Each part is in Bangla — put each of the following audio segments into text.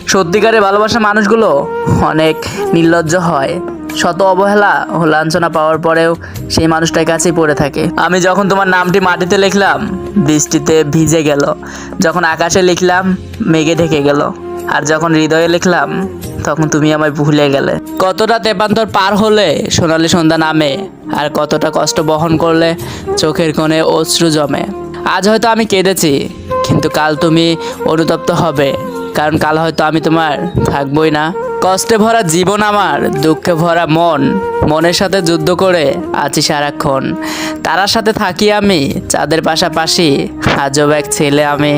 সত্যিকারের ভালোবাসা মানুষগুলো অনেক নির্লজ্জ হয়। শত অবহেলা ও লাঞ্ছনা পাওয়ার পরেও সেই মানুষটার কাছেই পড়ে থাকে। আমি যখন তোমার নামটি মাটিতে লিখলাম, বৃষ্টিতে ভিজে গেল। যখন আকাশে লিখলাম, মেঘে ঢেকে গেল। আর যখন হৃদয়ে লিখলাম, তখন তুমি আমায় ভুলে গেলে। কতটা তেপান্তর পার হলে সোনালি সন্ধ্যা নামে, আর কতটা কষ্ট বহন করলে চোখের কোণে অশ্রু জমে। আজ হয়তো আমি কেঁদেছি, কিন্তু কাল তুমি অনুতপ্ত হবে, কারণ কাল হয়তো আমি তোমার থাকবই না। কষ্টে ভরা জীবন আমার, দুঃখে ভরা মন, মনের সাথে যুদ্ধ করে আছি সারাক্ষণ। তারার সাথে থাকি আমি চাঁদের পাশাপাশি, আজব এক ছেলে আমি,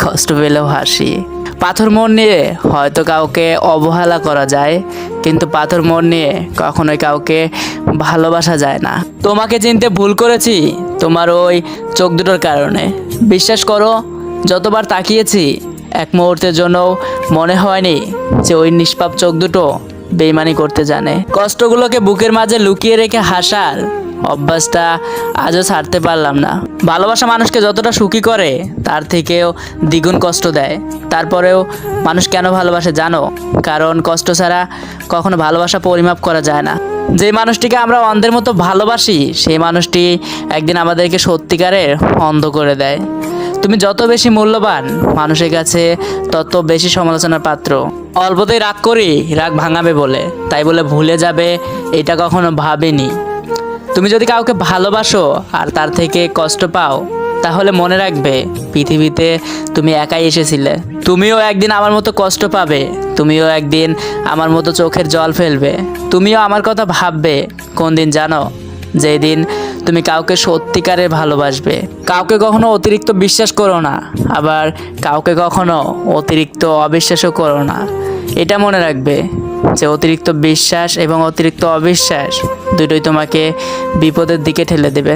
কষ্ট পেলেও হাসি। পাথর মন নিয়ে হয়তো কাউকে অবহেলা করা যায়, কিন্তু পাথর মন নিয়ে কখনোই কাউকে ভালোবাসা যায় না। তোমাকে চিনতে ভুল করেছি তোমার ওই চোখ দুটোর কারণে। বিশ্বাস করো, যতবার তাকিয়েছি এক মুহূর্তের জন্যও মনে হয়নি যে ওই নিষ্পাপ চোখ দুটো বেইমানি করতে জানে। কষ্টগুলোকে বুকের মাঝে লুকিয়ে রেখে হাসার অভ্যাসটা আজও ছাড়তে পারলাম না। ভালোবাসা মানুষকে যতটা সুখী করে তার থেকেও দ্বিগুণ কষ্ট দেয়। তারপরেও মানুষ কেন ভালোবাসে জানো? কারণ কষ্ট ছাড়া কখনো ভালোবাসা পরিমাপ করা যায় না। যে মানুষটিকে আমরা অন্ধের মতো ভালোবাসি, সেই মানুষটি একদিন আমাদেরকে সত্যিকারের অন্ধ করে দেয়। তুমি যত বেশি মূল্যবান মানুষের কাছে, তত বেশি সমালোচনার পাত্র। অল্পতেই রাগ করি রাগ ভাঙাবে বলে, তাই বলে ভুলে যাবে এটা কখনো ভাবিনি। তুমি যদি কাউকে ভালোবাসো আর তার থেকে কষ্ট পাও, তাহলে মনে রাখবে পৃথিবীতে তুমি একাই এসেছিলে। তুমিও একদিন আমার মতো কষ্ট পাবে, তুমিও একদিন আমার মতো চোখের জল ফেলবে। তুমিও আমার কথা ভাববে কোন দিন জানো? যেই দিন তুমি কাউকে সত্যিকারের ভালোবাসবে। কাউকে কখনো অতিরিক্ত বিশ্বাস করো না, আবার কাউকে কখনো অতিরিক্ত অবিশ্বাসও করো না। এটা মনে রাখবে যে অতিরিক্ত বিশ্বাস এবং অতিরিক্ত অবিশ্বাস দুটোই তোমাকে বিপদের দিকে ঠেলে দেবে।